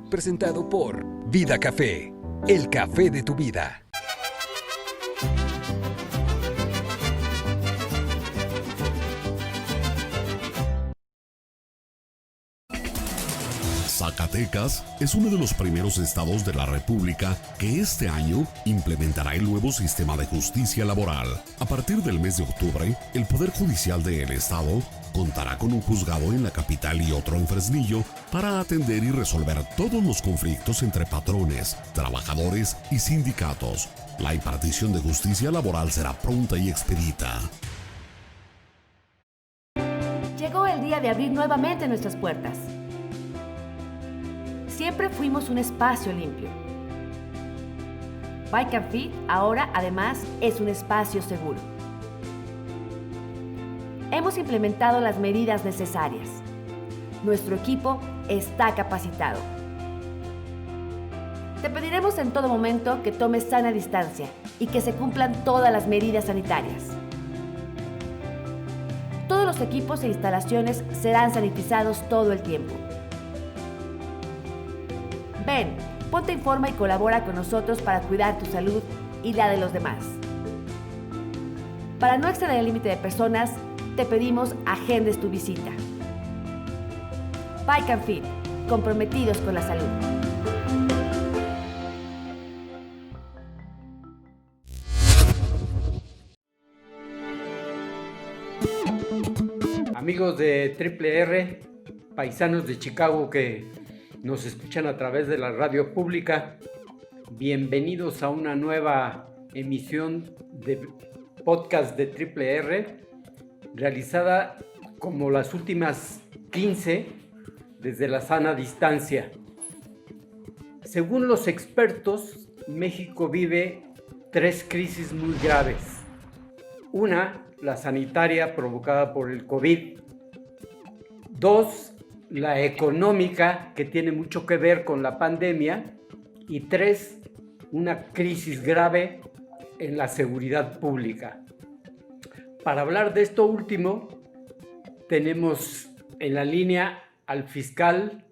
Presentado por Vida Café, el café de tu vida. Zacatecas es uno de los primeros estados de la República que este año implementará el nuevo sistema de justicia laboral. A partir del mes de octubre, el Poder Judicial del Estado contará con un juzgado en la capital y otro en Fresnillo para atender y resolver todos los conflictos entre patrones, trabajadores y sindicatos. La impartición de justicia laboral será pronta y expedita. Llegó el día de abrir nuevamente nuestras puertas. Siempre fuimos un espacio limpio. Bike and Fit ahora además es un espacio seguro. Hemos implementado las medidas necesarias. Nuestro equipo está capacitado. Te pediremos en todo momento que tomes sana distancia y que se cumplan todas las medidas sanitarias. Todos los equipos e instalaciones serán sanitizados todo el tiempo. Ven, ponte en forma y colabora con nosotros para cuidar tu salud y la de los demás. Para no exceder el límite de personas, te pedimos agendes tu visita. Bike and Fit, comprometidos con la salud. Amigos de Triple R, paisanos de Chicago que nos escuchan a través de la radio pública, bienvenidos a una nueva emisión de podcast de Triple R, realizada como las últimas 15 desde la sana distancia. Según los expertos, México vive 3 crisis muy graves. Una, la sanitaria provocada por el COVID. 2, la económica, que tiene mucho que ver con la pandemia. Y 3, una crisis grave en la seguridad pública. Para hablar de esto último, tenemos en la línea al fiscal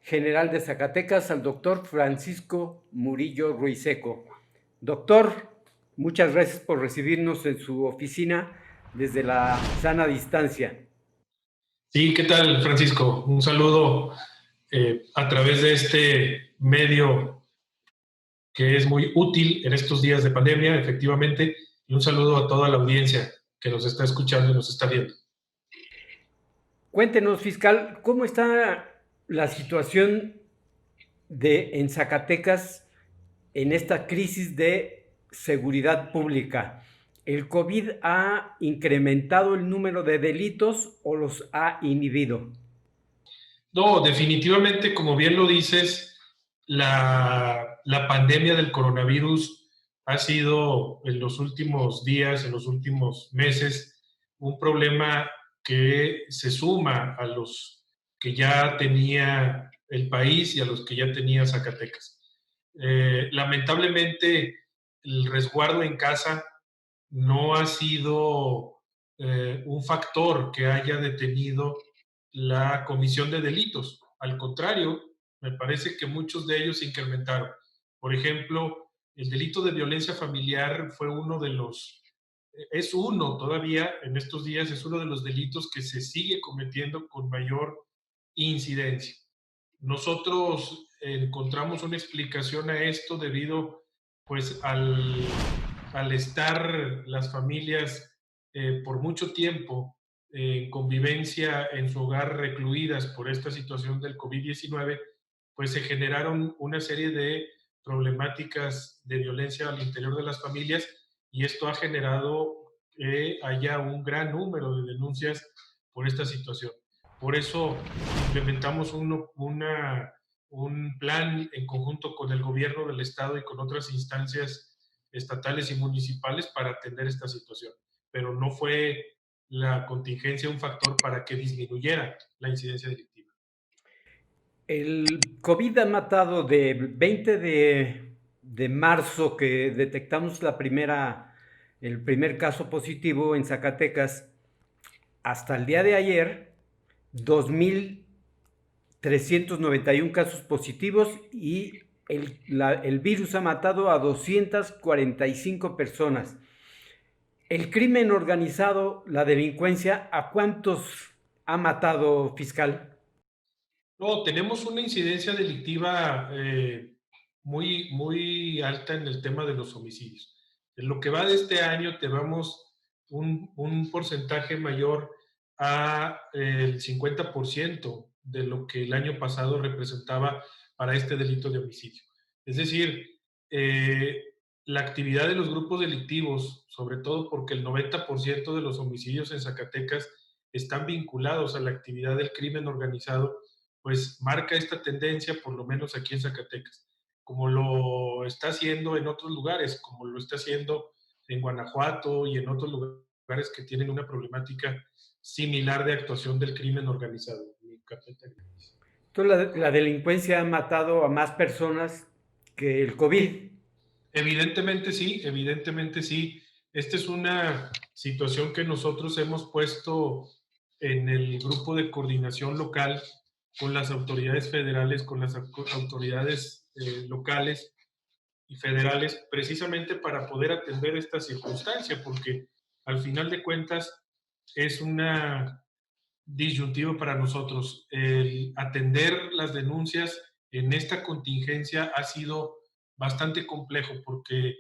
general de Zacatecas, al doctor Francisco Murillo Ruiseco. Doctor, muchas gracias por recibirnos en su oficina desde la sana distancia. Sí, ¿qué tal, Francisco? Un saludo a través de este medio que es muy útil en estos días de pandemia, efectivamente, y un saludo a toda la audiencia que nos está escuchando y nos está viendo. Cuéntenos, fiscal, ¿cómo está la situación en Zacatecas en esta crisis de seguridad pública? ¿El COVID ha incrementado el número de delitos o los ha inhibido? No, definitivamente, como bien lo dices, la pandemia del coronavirus ha sido en los últimos días, en los últimos meses, un problema que se suma a los que ya tenía el país y a los que ya tenía Zacatecas. Lamentablemente, el resguardo en casa no ha sido un factor que haya detenido la comisión de delitos. Al contrario, me parece que muchos de ellos se incrementaron. Por ejemplo, el delito de violencia familiar es uno todavía en estos días, es uno de los delitos que se sigue cometiendo con mayor incidencia. Nosotros encontramos una explicación a esto debido pues al estar las familias por mucho tiempo en convivencia en su hogar recluidas por esta situación del COVID-19, pues se generaron una serie de problemáticas de violencia al interior de las familias y esto ha generado que haya un gran número de denuncias por esta situación. Por eso implementamos un plan en conjunto con el gobierno del estado y con otras instancias estatales y municipales para atender esta situación. Pero no fue la contingencia un factor para que disminuyera la incidencia delictiva. El COVID ha matado del 20 de marzo que detectamos el primer caso positivo en Zacatecas hasta el día de ayer, 391 casos positivos y el virus ha matado a 245 personas. El crimen organizado, la delincuencia, ¿a cuántos ha matado, fiscal? No, tenemos una incidencia delictiva muy alta en el tema de los homicidios. En lo que va de este año tenemos un porcentaje mayor a el 50% de lo que el año pasado representaba para este delito de homicidio. Es decir, la actividad de los grupos delictivos, sobre todo porque el 90% de los homicidios en Zacatecas están vinculados a la actividad del crimen organizado, pues marca esta tendencia, por lo menos aquí en Zacatecas, como lo está haciendo en otros lugares, como lo está haciendo en Guanajuato y en otros lugares que tienen una problemática similar de actuación del crimen organizado. Entonces, la delincuencia ha matado a más personas que el COVID. Evidentemente sí, evidentemente sí. Esta es una situación que nosotros hemos puesto en el grupo de coordinación local con las autoridades federales, con las autoridades locales y federales, precisamente para poder atender esta circunstancia, porque al final de cuentas es una disyuntiva para nosotros. El atender las denuncias en esta contingencia ha sido bastante complejo porque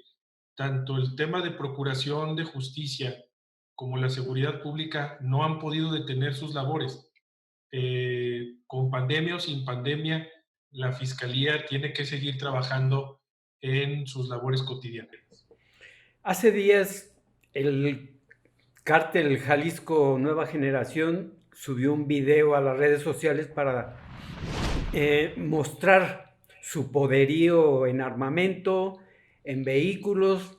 tanto el tema de procuración de justicia como la seguridad pública no han podido detener sus labores. Con pandemia o sin pandemia, la Fiscalía tiene que seguir trabajando en sus labores cotidianas. Hace días el cártel Jalisco Nueva Generación subió un video a las redes sociales para mostrar su poderío en armamento, en vehículos.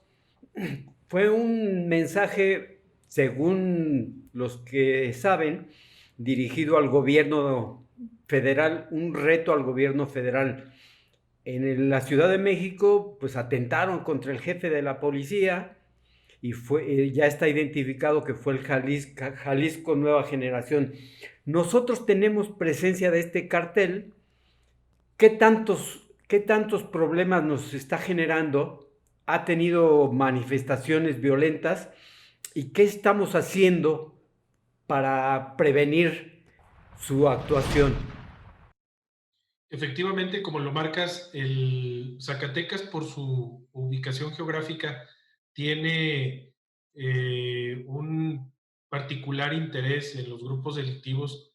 Fue un mensaje, según los que saben, dirigido al gobierno federal, un reto al gobierno federal. En la Ciudad de México, pues atentaron contra el jefe de la policía y ya está identificado que fue el Jalisco Nueva Generación. Nosotros tenemos presencia de este cartel. ¿Qué tantos problemas nos está generando? ¿Ha tenido manifestaciones violentas? ¿Y qué estamos haciendo para prevenir su actuación? Efectivamente, como lo marcas, el Zacatecas, por su ubicación geográfica, tiene un particular interés en los grupos delictivos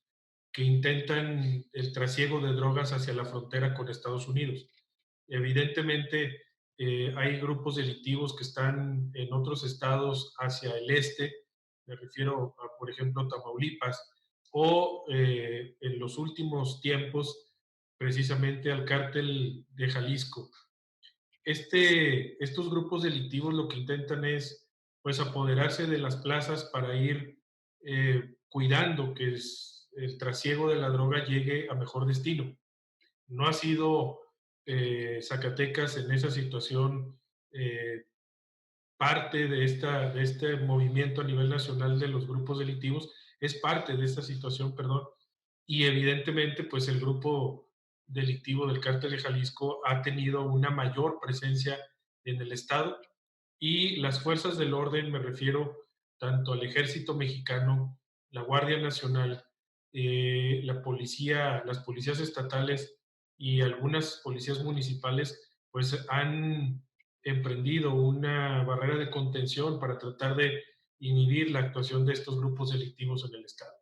que intentan el trasiego de drogas hacia la frontera con Estados Unidos. Evidentemente, hay grupos delictivos que están en otros estados hacia el este, me refiero a, por ejemplo, Tamaulipas, o en los últimos tiempos, precisamente al cártel de Jalisco. Estos grupos delictivos lo que intentan es, pues, apoderarse de las plazas para ir cuidando que el trasiego de la droga llegue a mejor destino. No ha sido Zacatecas en esa situación parte de este movimiento a nivel nacional de los grupos delictivos, es parte de esta situación, perdón, y evidentemente pues el grupo delictivo del Cártel de Jalisco ha tenido una mayor presencia en el estado y las fuerzas del orden, me refiero tanto al ejército mexicano, la Guardia Nacional, la policía, las policías estatales y algunas policías municipales, pues han emprendido una barrera de contención para tratar de inhibir la actuación de estos grupos delictivos en el estado.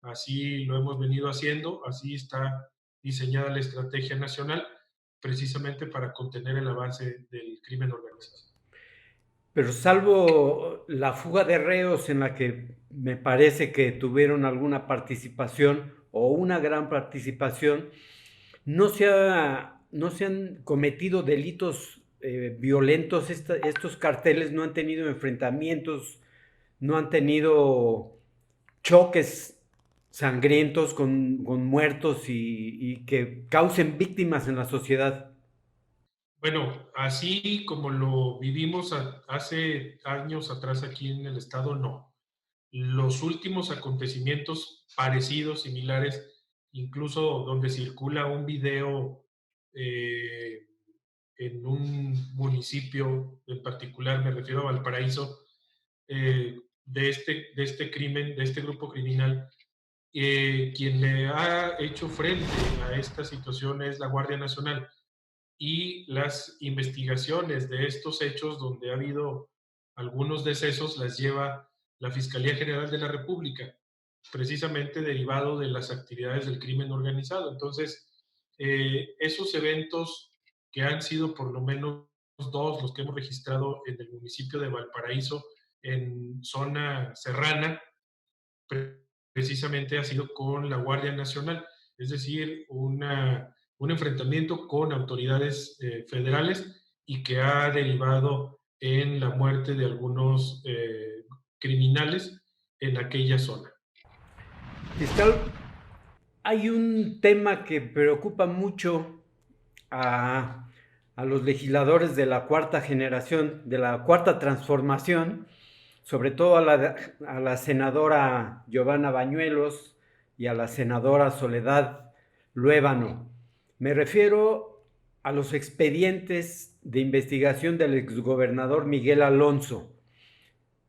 Así lo hemos venido haciendo, así está diseñada la estrategia nacional, precisamente para contener el avance del crimen organizado. Pero salvo la fuga de reos en la que me parece que tuvieron alguna participación o una gran participación, no se han cometido delitos violentos. Estos carteles no han tenido enfrentamientos, no han tenido choques sangrientos con muertos y que causen víctimas en la sociedad. Bueno, así como lo vivimos hace años atrás aquí en el estado, no. Los últimos acontecimientos parecidos, similares, incluso donde circula un video en un municipio en particular, me refiero a Valparaíso, de este crimen, de este grupo criminal. Quien le ha hecho frente a esta situación es la Guardia Nacional, y las investigaciones de estos hechos donde ha habido algunos decesos las lleva la Fiscalía General de la República, precisamente derivado de las actividades del crimen organizado. Entonces, esos eventos que han sido por lo menos dos los que hemos registrado en el municipio de Valparaíso, en zona serrana, precisamente ha sido con la Guardia Nacional, es decir, un enfrentamiento con autoridades federales, y que ha derivado en la muerte de algunos criminales en aquella zona. Fiscal, hay un tema que preocupa mucho a los legisladores de la cuarta generación, de la cuarta transformación, sobre todo a la senadora Giovanna Bañuelos y a la senadora Soledad Luébano. Me refiero a los expedientes de investigación del exgobernador Miguel Alonso.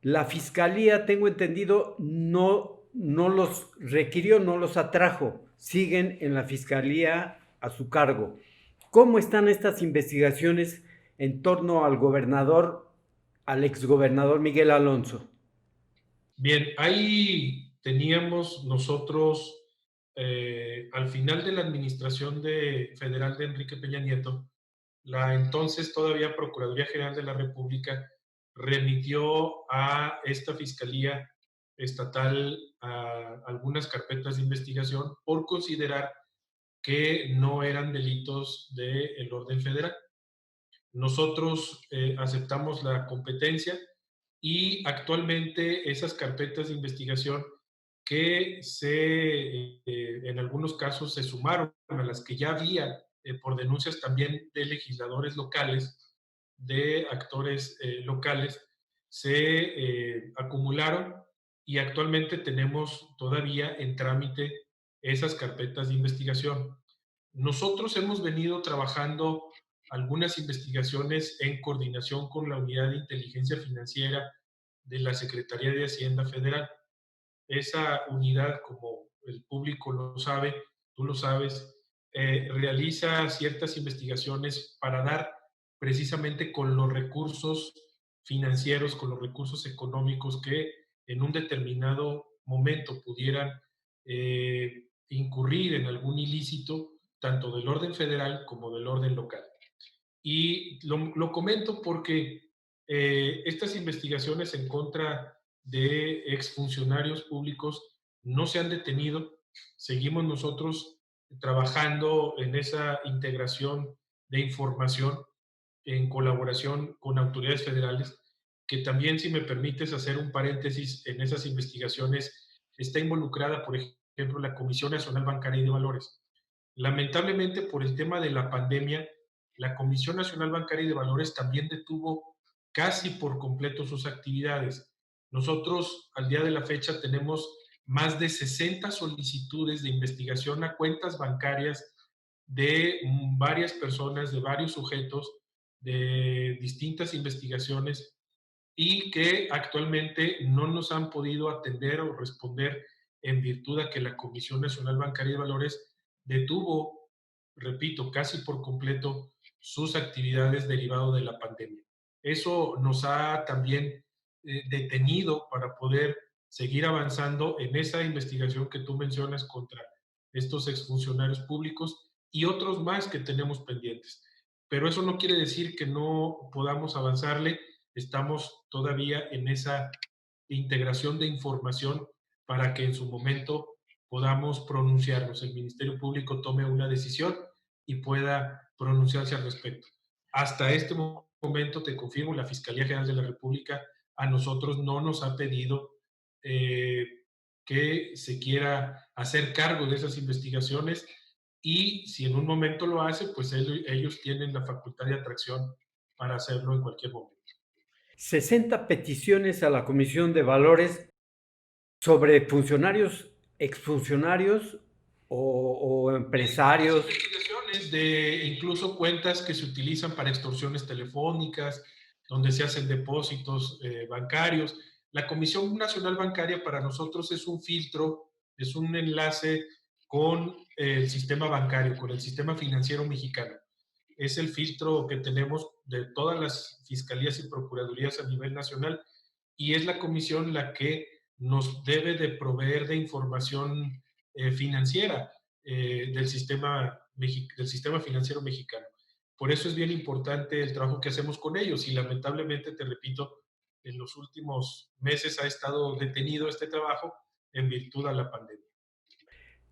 La Fiscalía, tengo entendido, no los requirió, no los atrajo, siguen en la Fiscalía a su cargo. ¿Cómo están estas investigaciones en torno al exgobernador Miguel Alonso? Bien, ahí teníamos nosotros, al final de la administración federal de Enrique Peña Nieto, la entonces todavía Procuraduría General de la República remitió a esta Fiscalía Estatal a algunas carpetas de investigación por considerar que no eran delitos del orden federal. Nosotros aceptamos la competencia, y actualmente esas carpetas de investigación que en algunos casos se sumaron a las que ya había por denuncias también de legisladores locales, de actores locales, se acumularon, y actualmente tenemos todavía en trámite esas carpetas de investigación. Nosotros hemos venido trabajando algunas investigaciones en coordinación con la Unidad de Inteligencia Financiera de la Secretaría de Hacienda Federal. Esa unidad, como el público lo sabe, tú lo sabes, realiza ciertas investigaciones para dar precisamente con los recursos financieros, con los recursos económicos que en un determinado momento pudieran incurrir en algún ilícito, tanto del orden federal como del orden local. Y lo comento porque estas investigaciones en contra de exfuncionarios públicos no se han detenido. Seguimos nosotros trabajando en esa integración de información en colaboración con autoridades federales, que también, si me permites hacer un paréntesis, en esas investigaciones está involucrada, por ejemplo, la Comisión Nacional Bancaria y de Valores. Lamentablemente, por el tema de la pandemia, la Comisión Nacional Bancaria y de Valores también detuvo casi por completo sus actividades. Nosotros, al día de la fecha, tenemos más de 60 solicitudes de investigación a cuentas bancarias de varias personas, de varios sujetos, de distintas investigaciones, y que actualmente no nos han podido atender o responder en virtud de que la Comisión Nacional Bancaria de Valores detuvo, repito, casi por completo sus actividades derivado de la pandemia. Eso nos ha también detenido para poder seguir avanzando en esa investigación que tú mencionas contra estos exfuncionarios públicos y otros más que tenemos pendientes. Pero eso no quiere decir que no podamos avanzarle. Estamos todavía en esa integración de información para que en su momento podamos pronunciarnos, el Ministerio Público tome una decisión y pueda pronunciarse al respecto. Hasta este momento, te confirmo, la Fiscalía General de la República a nosotros no nos ha pedido que se quiera hacer cargo de esas investigaciones, y si en un momento lo hace, pues ellos tienen la facultad de atracción para hacerlo en cualquier momento. 60 peticiones a la Comisión de Valores sobre funcionarios, exfuncionarios o empresarios. Investigaciones de incluso cuentas que se utilizan para extorsiones telefónicas, donde se hacen depósitos bancarios. La Comisión Nacional Bancaria para nosotros es un filtro, es un enlace con el sistema bancario, con el sistema financiero mexicano. Es el filtro que tenemos de todas las fiscalías y procuradurías a nivel nacional y es la comisión la que nos debe de proveer de información financiera del sistema financiero mexicano. Por eso es bien importante el trabajo que hacemos con ellos y lamentablemente, te repito, en los últimos meses ha estado detenido este trabajo en virtud de la pandemia.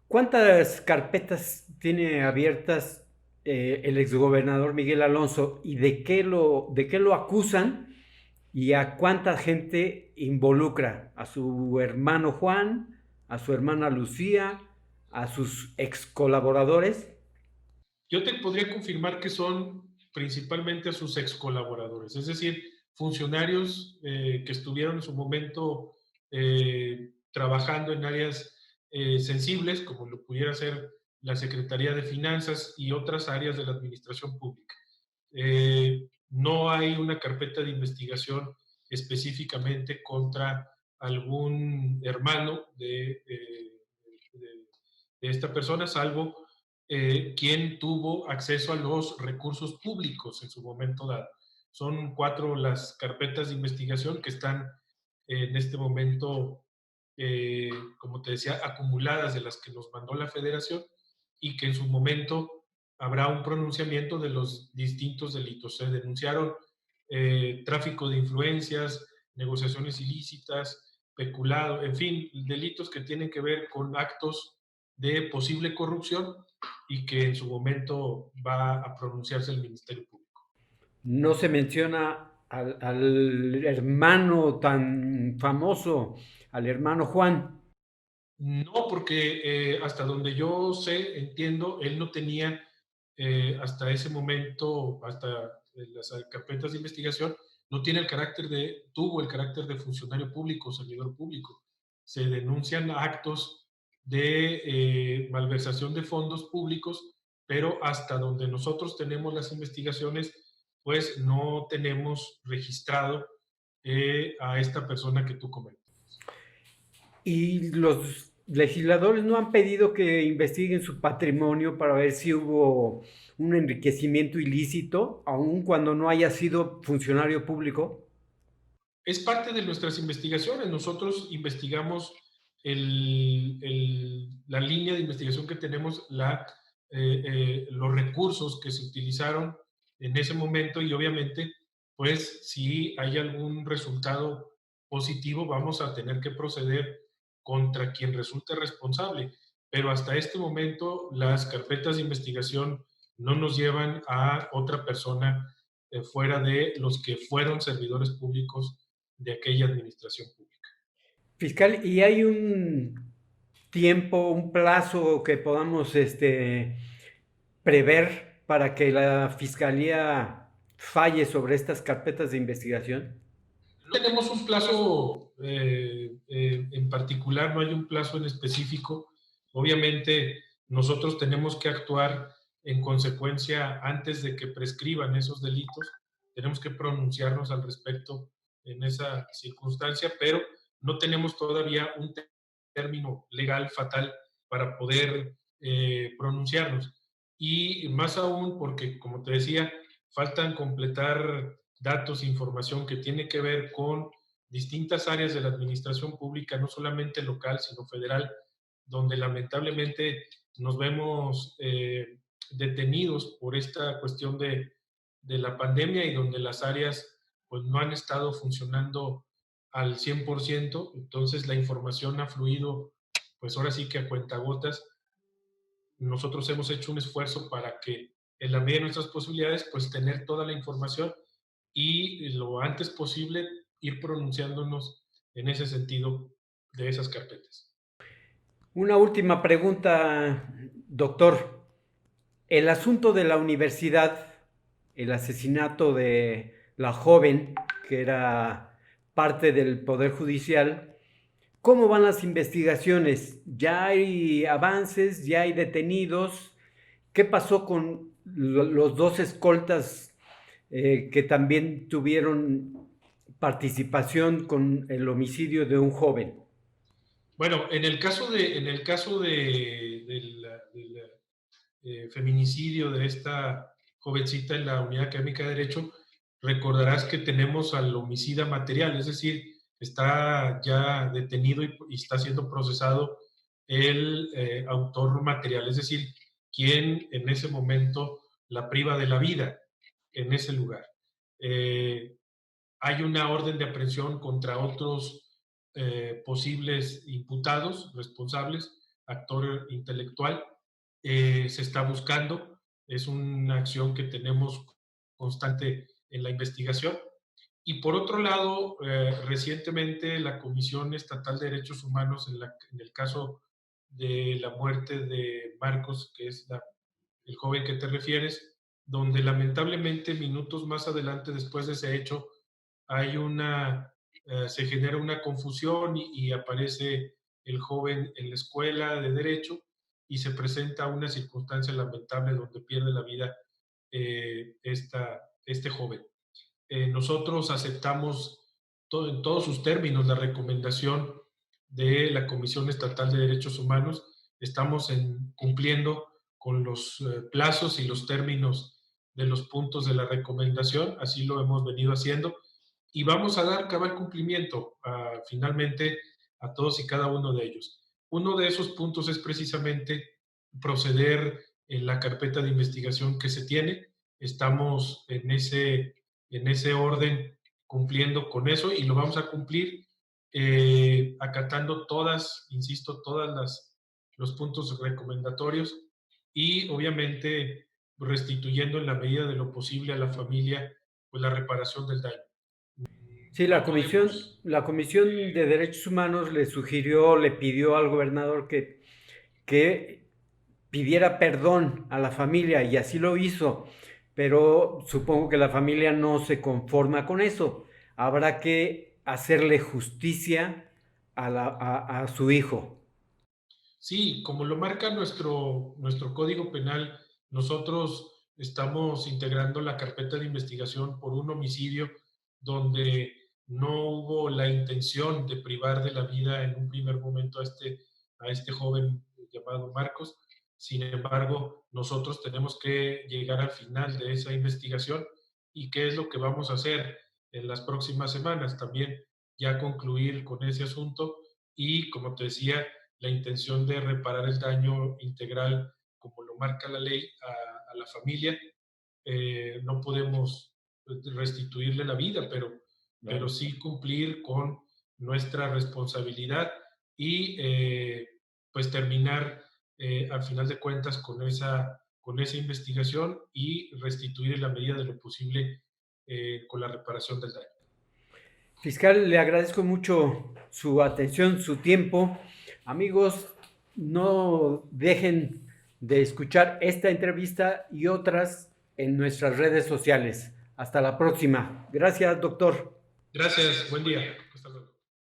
¿Cuántas carpetas tiene abiertas el exgobernador Miguel Alonso y de qué lo acusan y a cuánta gente involucra? ¿A su hermano Juan, a su hermana Lucía, a sus ex colaboradores? Yo te podría confirmar que son principalmente a sus ex colaboradores, es decir, funcionarios que estuvieron en su momento trabajando en áreas sensibles, como lo pudiera ser la Secretaría de Finanzas y otras áreas de la administración pública. No hay una carpeta de investigación específicamente contra algún hermano de esta persona, salvo quien tuvo acceso a los recursos públicos en su momento dado. Son 4 las carpetas de investigación que están en este momento, como te decía, acumuladas de las que nos mandó la Federación y que en su momento habrá un pronunciamiento de los distintos delitos. Se denunciaron tráfico de influencias, negociaciones ilícitas, peculado, en fin, delitos que tienen que ver con actos de posible corrupción y que en su momento va a pronunciarse el Ministerio Público. No se menciona al hermano tan famoso, al hermano Juan. No, porque hasta donde yo sé, entiendo, él no tenía hasta ese momento, hasta las carpetas de investigación, no tiene tuvo el carácter de funcionario público, servidor público. Se denuncian actos de malversación de fondos públicos, pero hasta donde nosotros tenemos las investigaciones, pues no tenemos registrado a esta persona que tú comentas. Y los legisladores no han pedido que investiguen su patrimonio para ver si hubo un enriquecimiento ilícito, aun cuando no haya sido funcionario público. Es parte de nuestras investigaciones. Nosotros investigamos la línea de investigación que tenemos, los recursos que se utilizaron en ese momento y obviamente, pues si hay algún resultado positivo, vamos a tener que proceder contra quien resulte responsable. Pero hasta este momento las carpetas de investigación no nos llevan a otra persona fuera de los que fueron servidores públicos de aquella administración pública. Fiscal, ¿y hay un tiempo, un plazo que podamos prever para que la Fiscalía falle sobre estas carpetas de investigación? No tenemos un plazo en particular, no hay un plazo en específico. Obviamente nosotros tenemos que actuar en consecuencia antes de que prescriban esos delitos. Tenemos que pronunciarnos al respecto en esa circunstancia, pero no tenemos todavía un término legal fatal para poder pronunciarnos. Y más aún porque, como te decía, faltan completar datos, información que tiene que ver con distintas áreas de la administración pública, no solamente local, sino federal, donde lamentablemente nos vemos detenidos por esta cuestión de la pandemia y donde las áreas pues no han estado funcionando al 100%, entonces la información ha fluido pues ahora sí que a cuentagotas. Nosotros hemos hecho un esfuerzo para que en la medida de nuestras posibilidades pues tener toda la información y lo antes posible ir pronunciándonos en ese sentido de esas carpetas. Una última pregunta, doctor. El asunto de la universidad, el asesinato de la joven que era parte del Poder Judicial, ¿Cómo van las investigaciones? ¿Ya hay avances? ¿Ya hay detenidos? ¿Qué pasó con los dos escoltas que también tuvieron participación con el homicidio de un joven? Bueno, del feminicidio de esta jovencita en la Unidad Académica de Derecho, recordarás que tenemos al homicida material, es decir, está ya detenido y está siendo procesado el autor material, es decir, quien en ese momento la priva de la vida en ese lugar. Hay una orden de aprehensión contra otros posibles imputados, responsables, actor intelectual. Se está buscando, es una acción que tenemos constante en la investigación. Y por otro lado, recientemente la Comisión Estatal de Derechos Humanos, en el caso de la muerte de Marcos, que es el joven que te refieres, donde lamentablemente minutos más adelante, después de ese hecho, se genera una confusión y aparece el joven en la escuela de Derecho y se presenta una circunstancia lamentable donde pierde la vida este joven. Nosotros aceptamos en todos sus términos la recomendación de la Comisión Estatal de Derechos Humanos. Estamos cumpliendo con los plazos y los términos de los puntos de la recomendación, así lo hemos venido haciendo, y vamos a dar cabal cumplimiento finalmente a todos y cada uno de ellos. Uno de esos puntos es precisamente proceder en la carpeta de investigación que se tiene. Estamos en ese orden cumpliendo con eso y lo vamos a cumplir acatando insisto, los puntos recomendatorios y obviamente restituyendo en la medida de lo posible a la familia pues la reparación del daño. Sí, la Comisión de Derechos Humanos le pidió al gobernador que pidiera perdón a la familia y así lo hizo, pero supongo que la familia no se conforma con eso. Habrá que hacerle justicia a su hijo. Sí, como lo marca nuestro Código Penal, nosotros estamos integrando la carpeta de investigación por un homicidio donde no hubo la intención de privar de la vida en un primer momento a este joven llamado Marcos. Sin embargo, nosotros tenemos que llegar al final de esa investigación y qué es lo que vamos a hacer en las próximas semanas. También ya concluir con ese asunto y, como te decía, la intención de reparar el daño integral, como lo marca la ley, a la familia. No podemos restituirle la vida, pero sí cumplir con nuestra responsabilidad y pues terminar al final de cuentas con esa investigación y restituir en la medida de lo posible con la reparación del daño. Fiscal, le agradezco mucho su atención, su tiempo. Amigos, no dejen de escuchar esta entrevista y otras en nuestras redes sociales. Hasta la próxima. Gracias, doctor. Gracias, buen día. Hasta